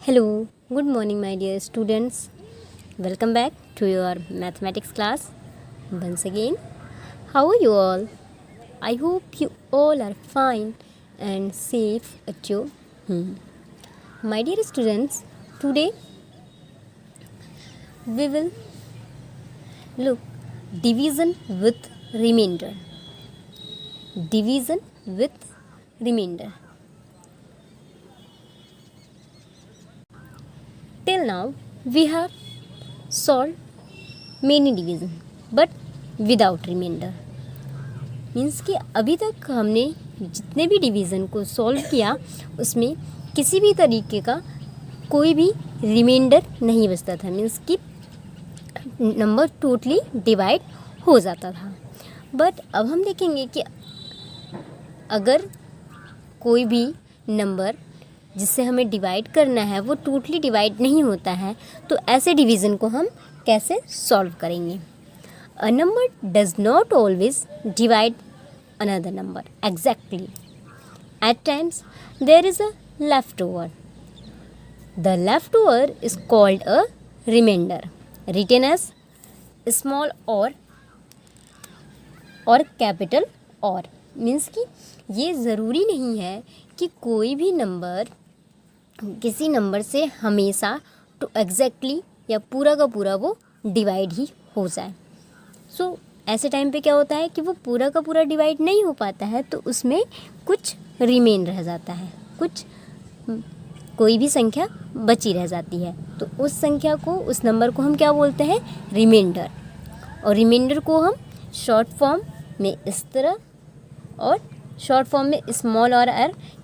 Hello, good morning, my dear students. Welcome back to your mathematics class. Once again, how are you all? I hope you all are fine and safe at your home. My dear students, today we will look division with remainder. Division with remainder. Till now, we have solved many division but without remainder. Means कि अभी तक हमने जितने भी division को solve किया उसमें किसी भी तरीके का कोई भी रिमाइंडर नहीं बचता था। मीन्स कि नंबर टोटली डिवाइड हो जाता था। बट अब हम देखेंगे कि अगर कोई भी नंबर जिससे हमें डिवाइड करना है वो टोटली डिवाइड नहीं होता है तो ऐसे डिवीज़न को हम कैसे सॉल्व करेंगे। A number does not always divide another number exactly. At times there is a leftover. The leftover is called a remainder written as small R capital R. Means कि ये ज़रूरी नहीं है कि कोई भी number किसी number से हमेशा तो एग्जैक्टली या पूरा का पूरा वो डिवाइड ही हो जाए। सो ऐसे टाइम पे क्या होता है कि वो पूरा का पूरा डिवाइड नहीं हो पाता है तो उसमें कुछ रिमेन रह जाता है, कुछ कोई भी संख्या बची रह जाती है तो उस संख्या को, उस नंबर को हम क्या बोलते हैं, रिमाइंडर। और रिमाइंडर को हम शॉर्ट फॉर्म में इस तरह और शॉर्ट फॉर्म में स्मॉल और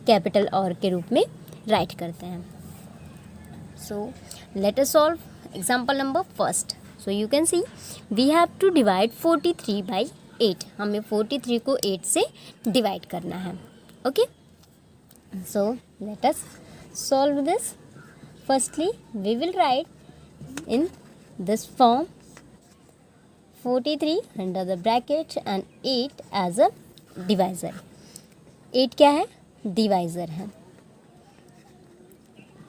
कैपिटल और के रूप में राइट करते हैं। So let us solve example number first. So you can see we have to divide 43 by 8। हमें 43 को 8 से डिवाइड करना है। Okay, so let us solve this. Firstly we will write in this form 43 under the bracket and 8 as a divisor. 8 क्या है, divisor है।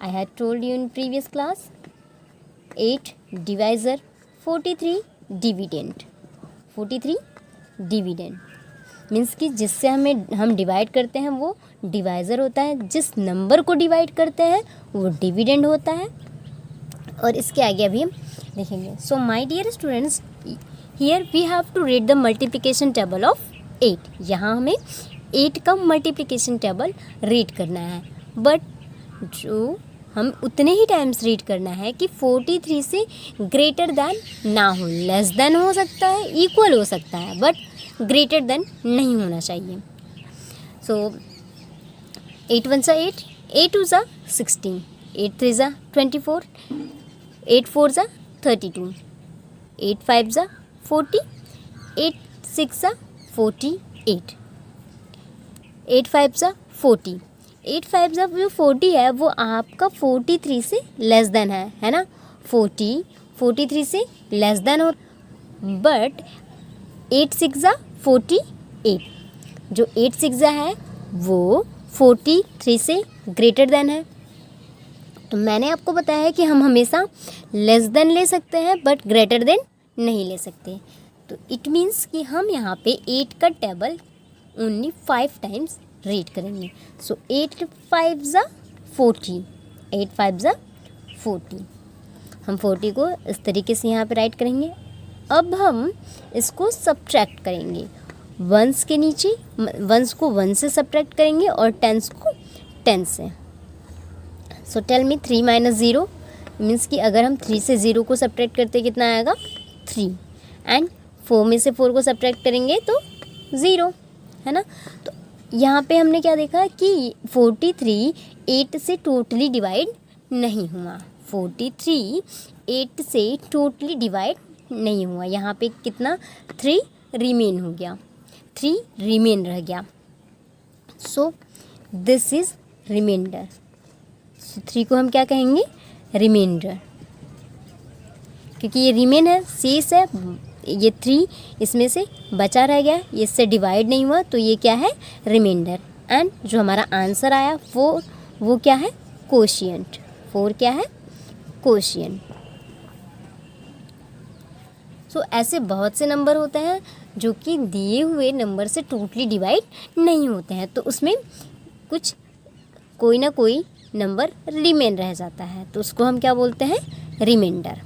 I had told you in previous class 8 divisor, 43 dividend। 43 dividend means कि जिससे हम divide करते हैं वो divisor होता है, जिस नंबर को डिवाइड करते हैं वो डिविडेंड होता है। और इसके आगे अभी हम देखेंगे। So my dear students, here we have to read the multiplication table of 8। यहाँ हमें 8 का मल्टीप्लिकेशन टेबल रीड करना है। बट जो हम उतने ही टाइम्स रीड करना है कि 43 से ग्रेटर देन ना हो। लेस देन हो सकता है, इक्वल हो सकता है, बट ग्रेटर देन नहीं होना चाहिए। सो 8 1 सा 8, 8 2 सा 16, 8 3 सा 24, 8 4 सा 32, 8 5 सा 40, 8 6 सा 48, 8 5 सा 40। 8 5 जब जो 40 है वो आपका 43 से लेस देन है ना। 43 से लेस देन हो, बट 8 6 जा 48। जो 8 6 जा है वो 43 से ग्रेटर देन है। तो मैंने आपको बताया है कि हम हमेशा लेस देन ले सकते हैं बट ग्रेटर देन नहीं ले सकते। तो इट मीन्स कि हम यहाँ पे 8 का टेबल ओनली 5 टाइम्स रीड करेंगे। सो 8 5 जा 40, 8 5 जा 40। हम 40 को इस तरीके से यहाँ पे राइट करेंगे। अब हम इसको सब्ट्रैक्ट करेंगे। वंस के नीचे वंस को 1 से सब्ट्रैक्ट करेंगे और टेंस को 10 से। So tell me 3 minus 0 means कि अगर हम 3 से 0 को सब्ट्रैक्ट करते कितना आएगा, 3। एंड 4 में से 4 को सब्ट्रैक्ट करेंगे तो 0 है ना। तो यहाँ पे हमने क्या देखा कि 43 8 से टोटली डिवाइड नहीं हुआ। 43 8 से टोटली डिवाइड नहीं हुआ। यहाँ पे कितना, 3 रिमेन हो गया, 3 रिमेन रह गया। So this is reminder. So 3 को हम क्या कहेंगे, रिमाइंडर, क्योंकि ये रिमेन है, शेष है। ये 3 इसमें से बचा रह गया, ये इससे डिवाइड नहीं हुआ तो ये क्या है, रिमाइंडर। एंड जो हमारा आंसर आया वो क्या है, कोशिएंट। 4 क्या है, कोशिएंट। सो ऐसे बहुत से नंबर होते हैं जो कि दिए हुए नंबर से टोटली डिवाइड नहीं होते हैं, तो उसमें कुछ कोई ना कोई नंबर रिमेन रह जाता है, तो उसको हम क्या बोलते हैं, रिमाइंडर।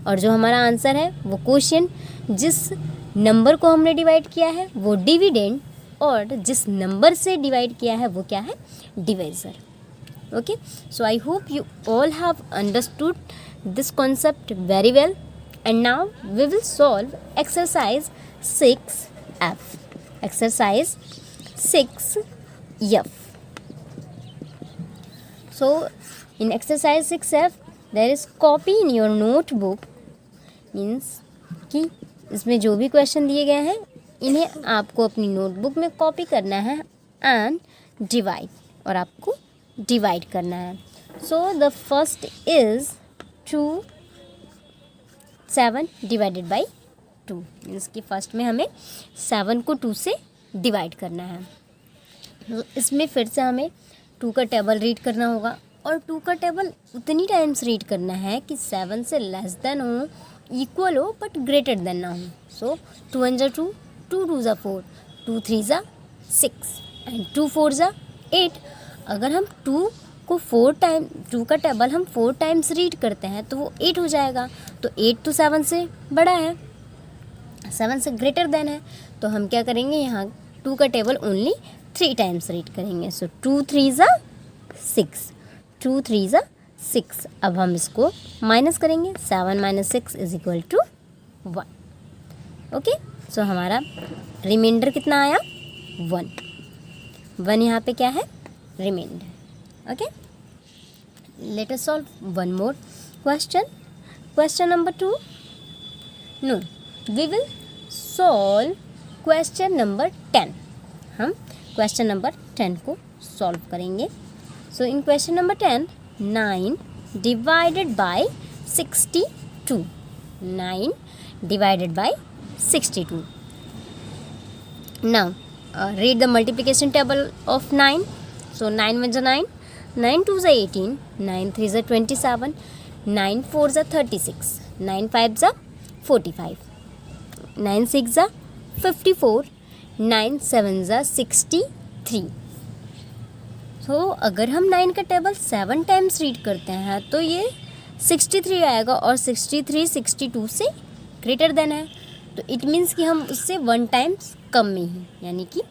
और जो हमारा आंसर है वो कोशिएंट, जिस नंबर को हमने डिवाइड किया है वो डिविडेंड, और जिस नंबर से डिवाइड किया है वो क्या है, divisor. Okay, so I hope you all have understood this concept very well, and now we will solve exercise 6F. Exercise 6F. So in exercise 6F there is copy in your notebook, means कि इसमें जो भी question दिए गए हैं इन्हें आपको अपनी नोटबुक में कॉपी करना है एंड डिवाइड, और आपको डिवाइड करना है। So the first is 7 divided by 2, means कि फर्स्ट में हमें 7 को 2 से डिवाइड करना है। तो इसमें फिर से हमें 2 का टेबल रीड करना होगा, और 2 का टेबल उतनी टाइम्स रीड करना है कि 7 से लेस देन हो, इक्वल हो, बट ग्रेटर देन ना हो। सो 2 1 2, 2 2 4, 2 3 6 एंड 2 4 8। अगर हम 2 को 4 टाइम 2 का टेबल हम 4 टाइम्स रीड करते हैं तो वो 8 हो जाएगा। तो 8 तो 7 से बड़ा है, 7 से ग्रेटर देन है, तो हम क्या करेंगे, यहाँ 2 का टेबल ओनली 3 टाइम्स रीड करेंगे। सो 2 3 6, 2 3 6। अब हम इसको माइनस करेंगे, 7 - 6 इज इक्वल टू 1। ओके, सो हमारा रिमाइंडर कितना आया, 1। 1 यहाँ पे क्या है, reminder. Okay, let us solve one more question. Question number 2. No, we will solve question number 10. हम question number 10 को solve करेंगे। So in question number 10, 9 divided by 62. 9 divided by 62. Now read the multiplication table of 9. So 9 1 9, 9 2 18, 9 3 27, 9 4 36, 9 5 45, 9 6 54, 9 7 63। तो अगर हम 9 का table 7 times read करते हैं तो ये 63 आएगा, और 63 62 से ग्रेटर देन है, तो इट मीन्स कि हम उससे 1 टाइम्स कम में ही, यानी कि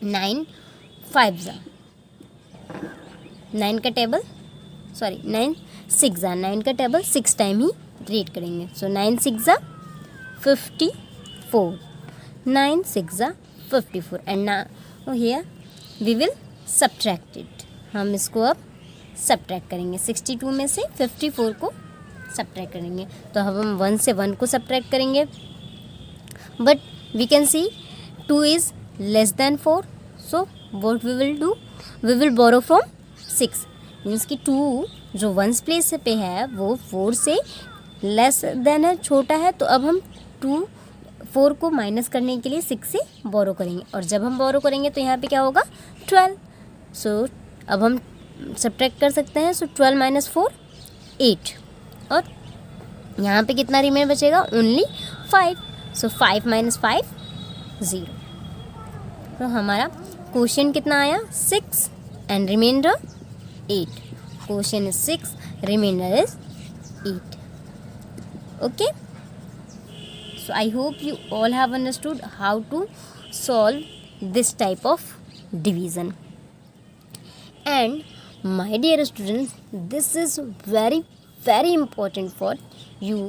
9 5 9 का टेबल 9 का टेबल 6 टाइम ही रीड करेंगे। So 9 6 54, 9 6 54, and now here we will subtract it. हम इसको अब सब्ट्रैक्ट करेंगे, 62 में से 54 को सब्ट्रैक्ट करेंगे। तो अब हम 1 से 1 को सब्ट्रैक्ट करेंगे, but we can see 2 is less than 4, so what we will do, we will borrow from 6, means कि 2 जो वंस प्लेस पे है वो 4 से लेस देन है, छोटा है, तो अब हम 4 को माइनस करने के लिए 6 से बोरो करेंगे, और जब हम बोरो करेंगे तो यहाँ पे क्या होगा, 12। सो अब हम सब्ट्रैक्ट कर सकते हैं। सो 12 - 4 8, और यहाँ पे कितना रिमेन बचेगा, ओनली 5। सो 5 - 5 0। तो हमारा क्वोशिएंट कितना आया, 6 and remainder 8। Quotient is 6, remainder is 8। Okay, so I hope you all have understood how to solve this type of division. And my dear students, this is very very important for you.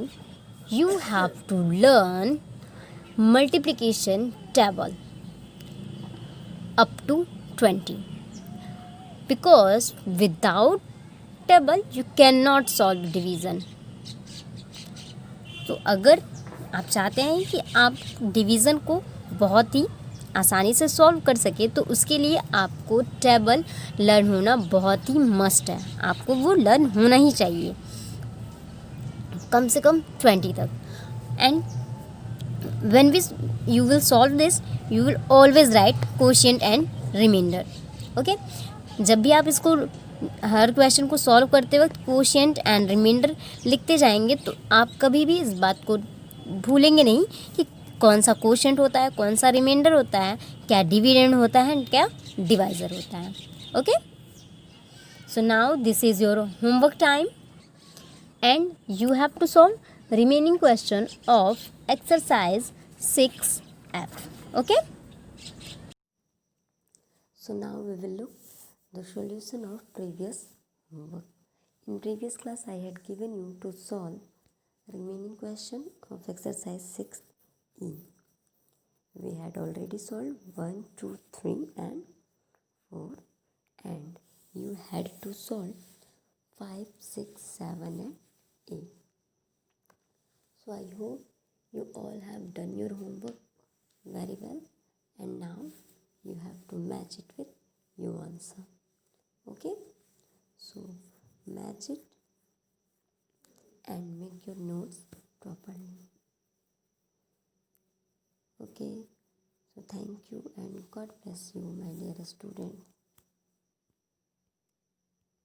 You have to learn multiplication table up to 20, because without table you cannot solve division. तो अगर आप चाहते हैं कि आप division को बहुत ही आसानी से सॉल्व कर सके, तो उसके लिए आपको टेबल लर्न होना बहुत ही मस्ट है। आपको वो लर्न होना ही चाहिए, कम से कम 20 तक। And when you will solve this, you will always write quotient and remainder. Okay, जब भी आप इसको हर क्वेश्चन को सॉल्व करते वक्त कोशिएंट एंड रिमाइंडर लिखते जाएंगे तो आप कभी भी इस बात को भूलेंगे नहीं कि कौन सा कोशिएंट होता है, कौन सा रिमाइंडर होता है, क्या डिविडेंड होता है, क्या डिवाइज़र होता है. Okay, so now this is your homework time and you have to solve remaining question of exercise 6F. Okay, so now we will look the solution of previous homework. In previous class I had given you to solve remaining question of exercise 6E. We had already solved 1, 2, 3 and 4, and you had to solve 5, 6, 7 and 8. So I hope you all have done your homework very well, and now you have to match it with your answer. Okay, so match it and make your notes properly. Okay, so thank you and God bless you, my dear student.